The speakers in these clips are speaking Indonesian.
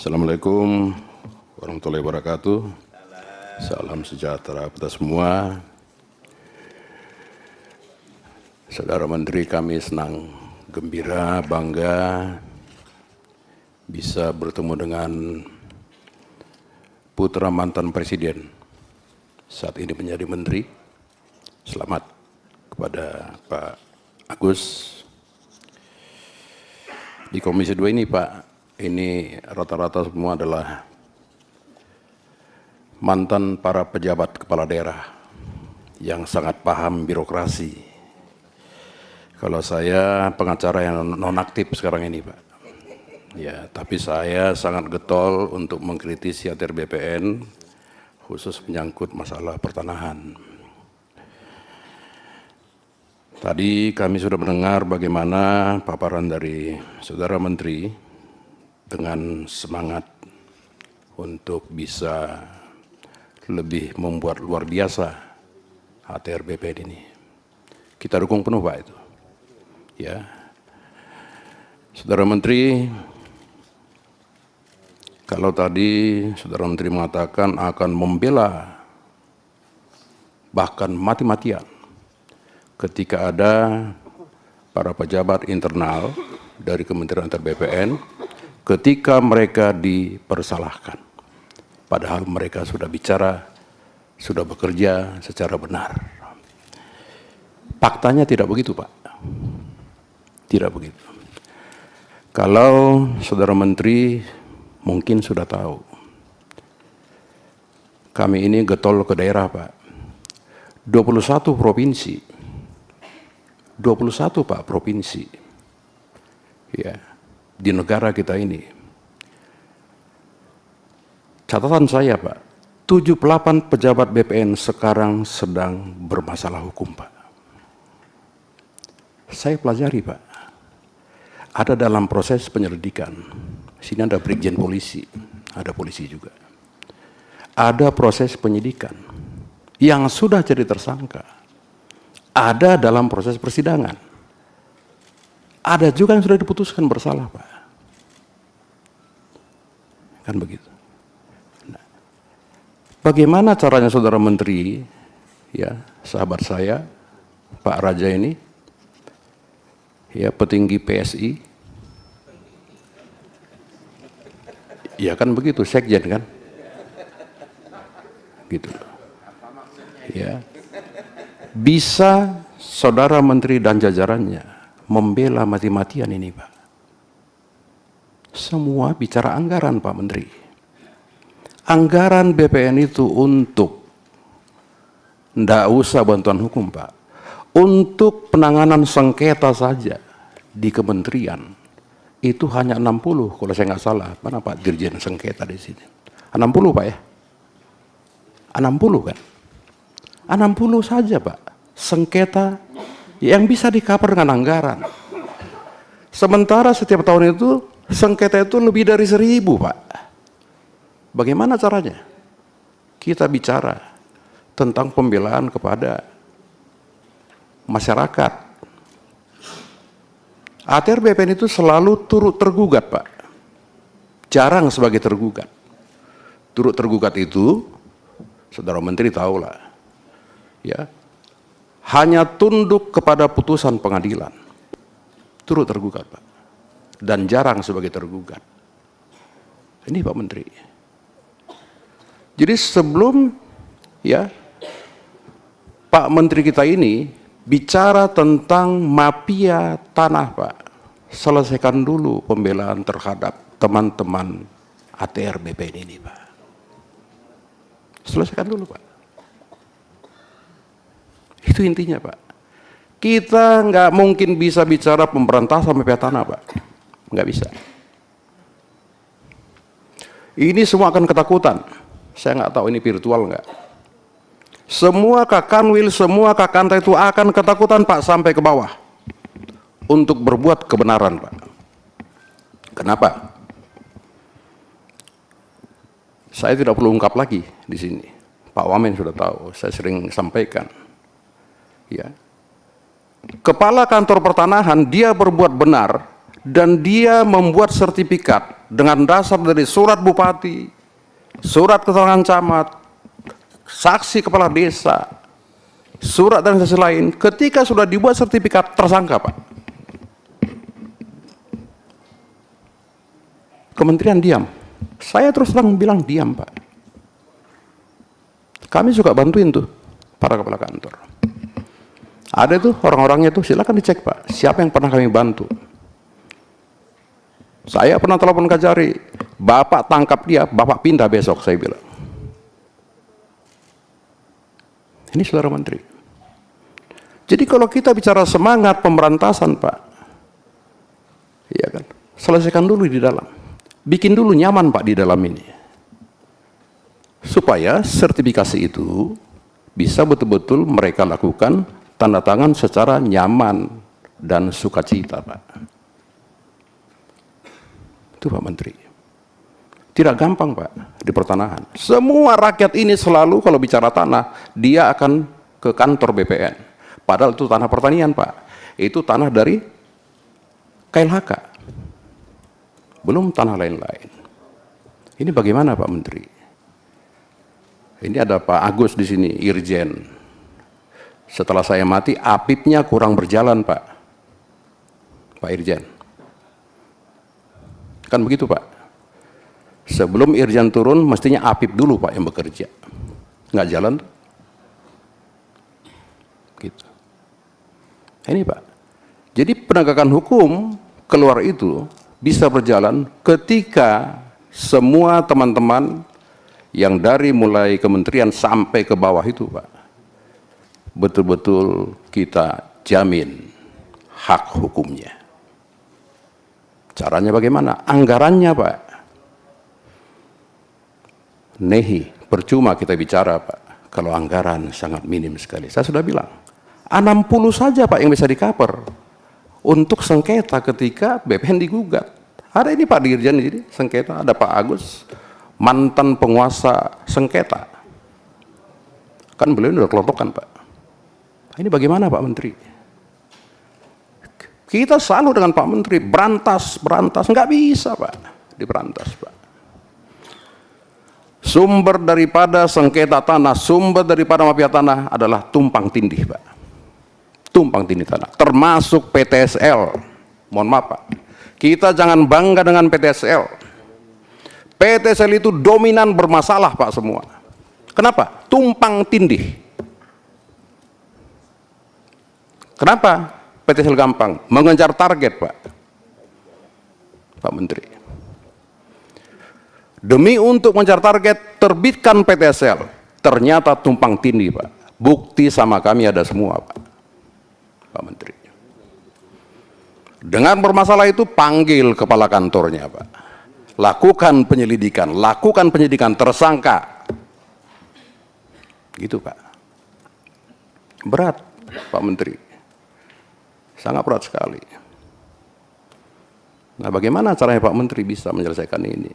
Assalamualaikum warahmatullahi wabarakatuh. Salam sejahtera kita semua. Saudara Menteri, kami senang, gembira, bangga bisa bertemu dengan putra mantan Presiden saat ini menjadi Menteri. Selamat kepada Pak Agus. Di Komisi 2 ini Pak, ini rata-rata semua adalah mantan para pejabat kepala daerah yang sangat paham birokrasi. Kalau saya pengacara yang nonaktif sekarang ini Pak, ya, tapi saya sangat getol untuk mengkritisi ATR BPN khusus menyangkut masalah pertanahan. Tadi kami sudah mendengar bagaimana paparan dari Saudara Menteri dengan semangat untuk bisa lebih membuat luar biasa ATR BPN ini. Kita dukung penuh Pak itu. Ya, Saudara Menteri, kalau tadi Saudara Menteri mengatakan akan membela bahkan mati-matian ketika ada para pejabat internal dari Kementerian ATR BPN ketika mereka dipersalahkan, padahal mereka sudah bicara, sudah bekerja secara benar. Faktanya tidak begitu Pak, tidak begitu. Kalau Saudara Menteri mungkin sudah tahu, kami ini getol ke daerah Pak, 21 provinsi, 21 Pak provinsi, ya, di negara kita ini. Catatan saya Pak, 78 pejabat BPN sekarang sedang bermasalah hukum Pak. Saya pelajari Pak, ada dalam proses penyelidikan. Sini ada Brigjen Polisi, ada polisi juga. Ada proses penyidikan yang sudah jadi tersangka. Ada dalam proses persidangan. Ada juga yang sudah diputuskan bersalah Pak. Kan begitu. Nah, bagaimana caranya Saudara Menteri, ya, sahabat saya, Pak Raja ini, ya, petinggi PSI, ya kan begitu, sekjen kan, gitu, ya, bisa Saudara Menteri dan jajarannya membela mati-matian ini Pak. Semua bicara anggaran Pak Menteri. Anggaran BPN itu untuk, ndak usah bantuan hukum Pak, untuk penanganan sengketa saja di kementerian itu hanya 60 kalau saya nggak salah. Mana Pak Dirjen sengketa di sini? 60 Pak ya? 60 kan? 60 saja Pak sengketa yang bisa di-cover dengan anggaran. Sementara setiap tahun itu sengketa itu lebih dari 1000 Pak. Bagaimana caranya? Kita bicara tentang pembelaan kepada masyarakat. ATR BPN itu selalu turut tergugat Pak, jarang sebagai tergugat. Turut tergugat itu, Saudara Menteri tahulah, ya, hanya tunduk kepada putusan pengadilan. Turut tergugat Pak, dan jarang sebagai tergugat. Ini Pak Menteri. Jadi sebelum, ya, Pak Menteri kita ini bicara tentang mafia tanah Pak, selesaikan dulu pembelaan terhadap teman-teman ATR BPN ini Pak. Selesaikan dulu Pak. Itu intinya Pak. Kita nggak mungkin bisa bicara pemberantasan mafia tanah Pak. Nggak bisa. Ini semua akan ketakutan. Saya nggak tahu ini virtual nggak. Semua kakanwil, semua kakanta itu akan ketakutan Pak sampai ke bawah untuk berbuat kebenaran Pak. Kenapa? Saya tidak perlu ungkap lagi di sini. Pak Wamen sudah tahu, saya sering sampaikan. Ya. Kepala kantor pertanahan dia berbuat benar dan dia membuat sertifikat dengan dasar dari surat bupati, surat keterangan camat, saksi kepala desa, surat dan saksi lain, ketika sudah dibuat sertifikat tersangka, Pak. Kementerian diam. Saya terus terang bilang diam, Pak. Kami suka bantuin tuh para kepala kantor. Ada tuh orang-orangnya tuh, silakan dicek, Pak. Siapa yang pernah kami bantu? Saya pernah telepon Kajari, Bapak tangkap dia, Bapak pindah besok, saya bilang. Ini saudara menteri. Jadi kalau kita bicara semangat pemberantasan, Pak, iya kan, selesaikan dulu di dalam. Bikin dulu nyaman, Pak, di dalam ini. Supaya sertifikasi itu bisa betul-betul mereka lakukan tanda tangan secara nyaman dan sukacita, Pak. Itu Pak Menteri. Tidak gampang, Pak, di pertanahan. Semua rakyat ini selalu kalau bicara tanah, dia akan ke kantor BPN. Padahal itu tanah pertanian, Pak. Itu tanah dari KLHK. Belum tanah lain-lain. Ini bagaimana, Pak Menteri? Ini ada Pak Agus di sini, Irjen. Setelah saya mati, APIP-nya kurang berjalan, Pak. Pak Irjen. Kan begitu, Pak. Sebelum Irjen turun, mestinya APIP dulu, Pak, yang bekerja. Nggak jalan. Gitu. Ini, Pak. Jadi penegakan hukum keluar itu bisa berjalan ketika semua teman-teman yang dari mulai kementerian sampai ke bawah itu, Pak, betul-betul kita jamin hak hukumnya. Caranya bagaimana? Anggarannya, Pak. Nehi, percuma kita bicara, Pak, kalau anggaran sangat minim sekali. Saya sudah bilang, 60 saja, Pak, yang bisa di-cover untuk sengketa ketika BPN digugat. Ada ini Pak Dirjen di sini, sengketa, ada Pak Agus, mantan penguasa sengketa. Kan beliau udah kelompokan, Pak. Ini bagaimana, Pak Menteri? Kita selalu dengan Pak Menteri, berantas, nggak bisa, Pak, diberantas, Pak. Sumber daripada sengketa tanah, sumber daripada mafia tanah adalah tumpang tindih, Pak. Tumpang tindih tanah, termasuk PTSL. Mohon maaf, Pak. Kita jangan bangga dengan PTSL. PTSL itu dominan bermasalah, Pak, semua. Kenapa? Tumpang tindih. Kenapa PTSL gampang? Mengejar target, Pak. Pak Menteri. Demi untuk mengejar target, terbitkan PTSL. Ternyata tumpang tindih, Pak. Bukti sama kami ada semua, Pak. Pak Menteri. Dengan bermasalah itu, panggil kepala kantornya, Pak. Lakukan penyidikan tersangka. Gitu, Pak. Berat, Pak Menteri. Sangat berat sekali. Nah, bagaimana caranya Pak Menteri bisa menyelesaikan ini?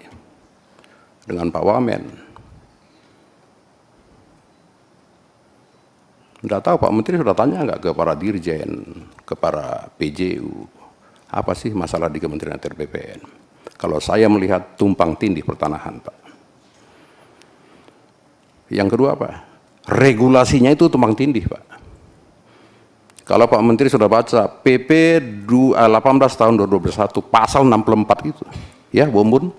Dengan Pak Wamen. Tidak tahu Pak Menteri sudah tanya nggak ke para dirjen, ke para PJU, apa sih masalah di Kementerian ATR BPN? Kalau saya melihat tumpang tindih pertanahan, Pak. Yang kedua, Pak, regulasinya itu tumpang tindih, Pak. Kalau Pak Menteri sudah baca PP 18 tahun 2021 pasal 64 itu, ya, Bombun.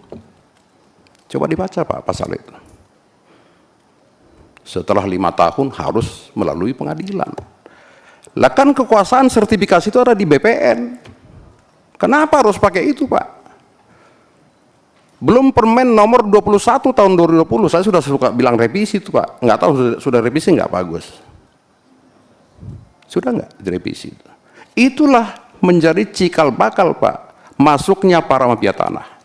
Coba dibaca, Pak, pasal itu. Setelah 5 tahun harus melalui pengadilan. Lah kan kekuasaan sertifikasi itu ada di BPN. Kenapa harus pakai itu, Pak? Belum Permen nomor 21 tahun 2020, saya sudah suka bilang revisi itu, Pak. Nggak tahu sudah revisi nggak, Pak Agus? Sudah nggak direvisi? Itulah menjadi cikal bakal, Pak, masuknya para mafia tanah.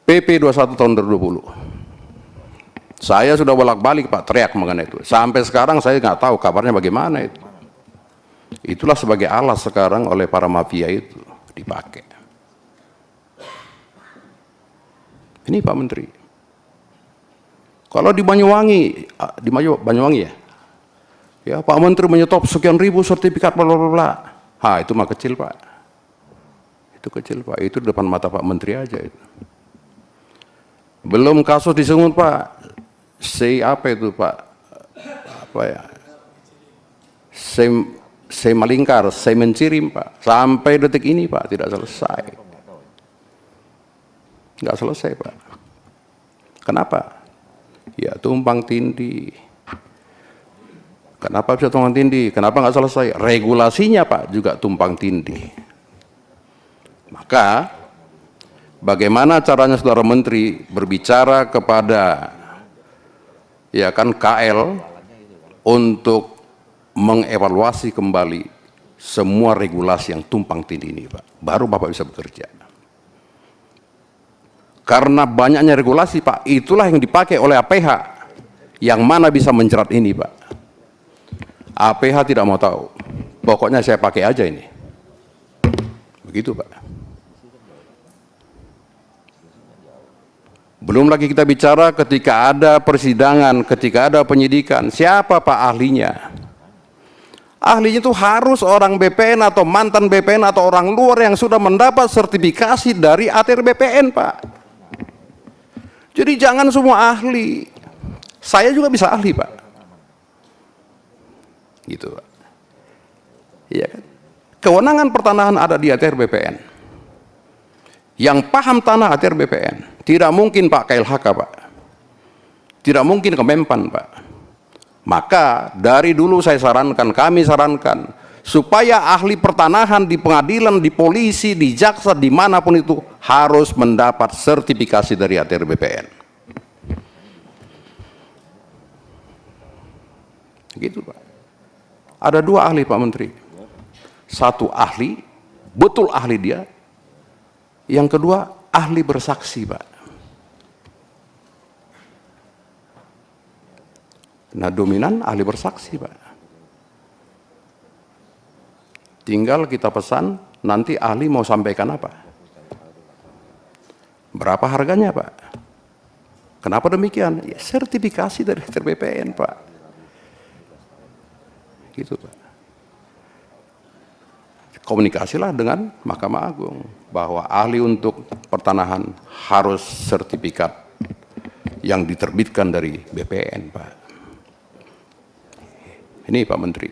PP 21 tahun 2020. Saya sudah bolak-balik, Pak, teriak mengenai itu. Sampai sekarang saya nggak tahu kabarnya bagaimana itu. Itulah sebagai alas sekarang oleh para mafia itu dipakai. Ini Pak Menteri. Kalau di Banyuwangi, ya Pak Menteri menyetop sekian ribu sertifikat bla bla bla. Ha, itu mah kecil, Pak. Itu kecil Pak, itu depan mata Pak Menteri aja itu. Belum kasus di Sungut Pak, apa itu Pak, apa ya, saya Malingkar, saya Mencirim Pak, sampai detik ini Pak tidak selesai. Nggak selesai Pak. Kenapa? Ya tumpang tindih. Kenapa bisa tumpang tindih? Kenapa nggak selesai? Regulasinya Pak juga tumpang tindih. Maka bagaimana caranya Saudara Menteri berbicara kepada ya kan KL untuk mengevaluasi kembali semua regulasi yang tumpang tindih ini Pak, baru Bapak bisa bekerja. Karena banyaknya regulasi Pak, itulah yang dipakai oleh APH, yang mana bisa menjerat ini Pak. APH tidak mau tahu, pokoknya saya pakai aja ini, begitu Pak. Belum lagi kita bicara ketika ada persidangan, ketika ada penyidikan, siapa Pak ahlinya? Ahlinya itu harus orang BPN atau mantan BPN atau orang luar yang sudah mendapat sertifikasi dari ATR BPN Pak. Jadi jangan semua ahli. Saya juga bisa ahli Pak. Gitu Pak. Iya kan? Kewenangan pertanahan ada di ATR BPN. Yang paham tanah ATR BPN. Tidak mungkin Pak KLHK Pak. Tidak mungkin Kemenpan Pak. Maka dari dulu saya sarankan, kami sarankan supaya ahli pertanahan di pengadilan, di polisi, di jaksa, dimanapun itu harus mendapat sertifikasi dari ATR BPN. Gitu Pak. Ada dua ahli Pak Menteri. Satu ahli, betul ahli dia. Yang kedua ahli bersaksi Pak. Nah dominan ahli bersaksi Pak. Tinggal kita pesan nanti ahli mau sampaikan apa. Berapa harganya Pak? Kenapa demikian? Ya sertifikasi dari BPN Pak. Gitu Pak. Komunikasilah dengan Mahkamah Agung bahwa ahli untuk pertanahan harus sertifikat yang diterbitkan dari BPN Pak. Ini Pak Menteri.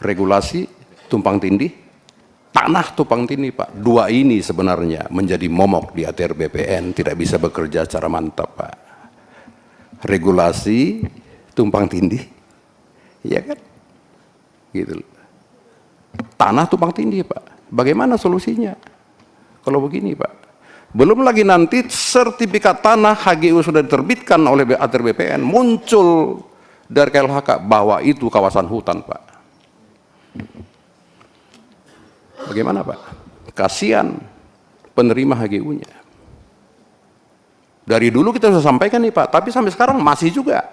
Regulasi tumpang tindih, tanah tumpang tindih Pak. Dua ini sebenarnya menjadi momok di ATR BPN, tidak bisa bekerja secara mantap Pak. Regulasi tumpang tindih, iya kan? Gitu. Tanah tumpang tindih Pak. Bagaimana solusinya? Kalau begini Pak. Belum lagi nanti sertifikat tanah HGU sudah diterbitkan oleh ATR BPN, muncul dari KLHK bahwa itu kawasan hutan Pak. Bagaimana Pak? Kasihan penerima HGU-nya. Dari dulu kita sudah sampaikan nih Pak, tapi sampai sekarang masih juga.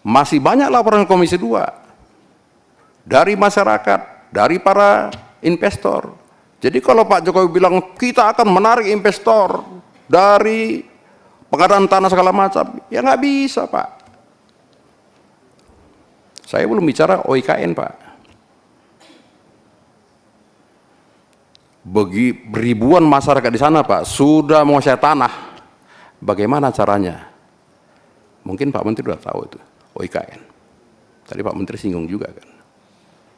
Masih banyak laporan Komisi 2 dari masyarakat, dari para investor. Jadi kalau Pak Jokowi bilang kita akan menarik investor dari pengadaan tanah segala macam, ya nggak bisa Pak. Saya belum bicara OIKN Pak. Ribuan masyarakat di sana Pak sudah menguasai tanah. Bagaimana caranya? Mungkin Pak Menteri sudah tahu itu OIKN. Tadi Pak Menteri singgung juga kan.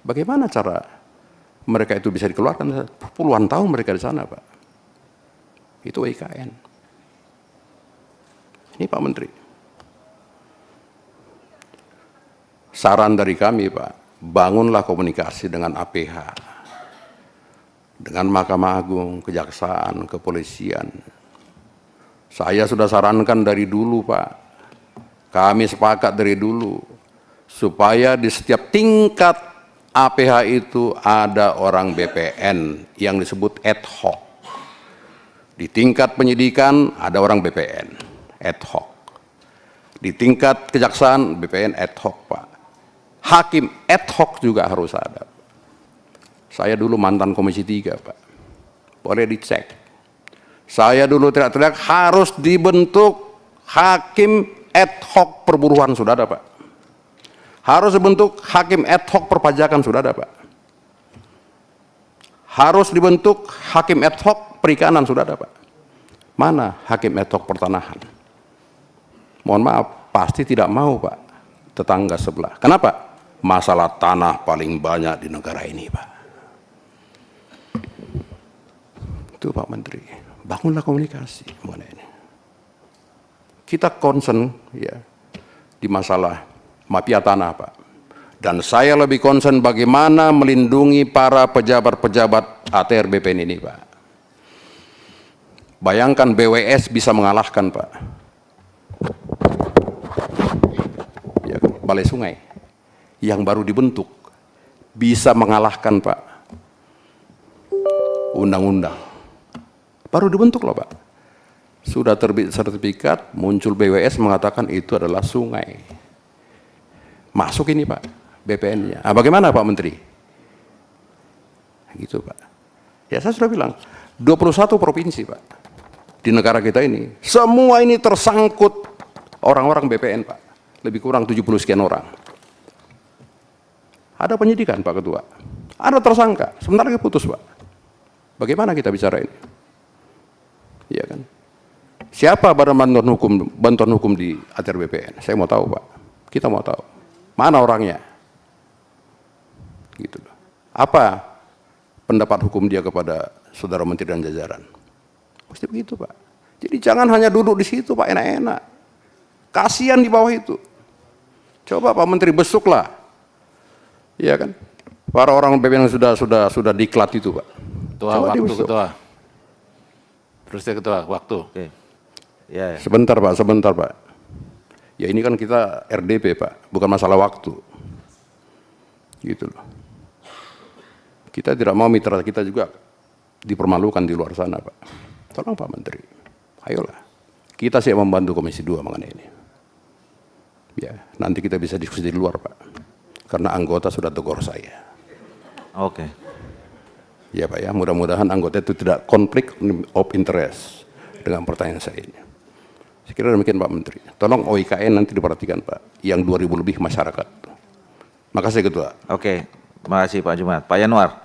Bagaimana cara mereka itu bisa dikeluarkan? Puluhan tahun mereka di sana Pak. Itu OIKN. Ini Pak Menteri. Saran dari kami Pak, bangunlah komunikasi dengan APH, dengan Mahkamah Agung, Kejaksaan, Kepolisian. Saya sudah sarankan dari dulu Pak, kami sepakat dari dulu, supaya di setiap tingkat APH itu ada orang BPN yang disebut ad hoc. Di tingkat penyidikan ada orang BPN, ad hoc. Di tingkat kejaksaan BPN ad hoc Pak. Hakim ad hoc juga harus ada. Saya dulu mantan Komisi 3 Pak. Boleh dicek. Saya dulu teriak-teriak harus dibentuk hakim ad hoc perburuan, sudah ada Pak. Harus dibentuk hakim ad hoc perpajakan, sudah ada Pak. Harus dibentuk hakim ad hoc perikanan, sudah ada Pak. Mana hakim ad hoc pertanahan? Mohon maaf, pasti tidak mau Pak, tetangga sebelah. Kenapa? Masalah tanah paling banyak di negara ini Pak. Itu Pak Menteri, bangunlah komunikasi mengenai ini. Kita concern ya di masalah mafia tanah Pak. Dan saya lebih concern bagaimana melindungi para pejabat-pejabat ATR BPN ini Pak. Bayangkan BWS bisa mengalahkan Pak. Ya, Balai Sungai yang baru dibentuk bisa mengalahkan Pak undang-undang. Baru dibentuk loh Pak. Sudah terbit sertifikat, muncul BWS mengatakan itu adalah sungai. Masuk ini Pak, BPN-nya. Nah, bagaimana Pak Menteri? Gitu Pak. Ya saya sudah bilang, 21 provinsi Pak. Di negara kita ini, semua ini tersangkut orang-orang BPN Pak. Lebih kurang 70 sekian orang. Ada penyidikan Pak Ketua. Ada tersangka, sebentar lagi putus Pak. Bagaimana kita bicara ini? Iya kan? Siapa badan bantuan hukum di ATR BPN? Saya mau tahu Pak. Kita mau tahu. Mana orangnya? Gitu loh. Apa pendapat hukum dia kepada saudara menteri dan jajaran? Mesti begitu Pak. Jadi jangan hanya duduk di situ Pak, enak-enak. Kasihan di bawah itu. Coba Pak Menteri besuklah. Iya kan? Para orang BPN yang sudah diklat itu Pak. Ketua, coba waktu dibesuk. Ketua. Terus ya Ketua, waktu. Oke. Ya, ya. Sebentar Pak. Ya ini kan kita RDP Pak, bukan masalah waktu. Gitu loh. Kita tidak mau mitra kita juga dipermalukan di luar sana Pak. Tolong Pak Menteri, ayolah. Kita siap membantu Komisi 2 mengenai ini. Ya, nanti kita bisa diskusi di luar Pak. Karena anggota sudah tegur saya. Oke. Ya Pak ya, mudah-mudahan anggota itu tidak konflik of interest dengan pertanyaan saya ini. Saya kira demikian Pak Menteri. Tolong OIKN nanti diperhatikan Pak, yang 2000 lebih masyarakat. Makasih Ketua. Oke, terima kasih Pak Jumat. Pak Yanuar.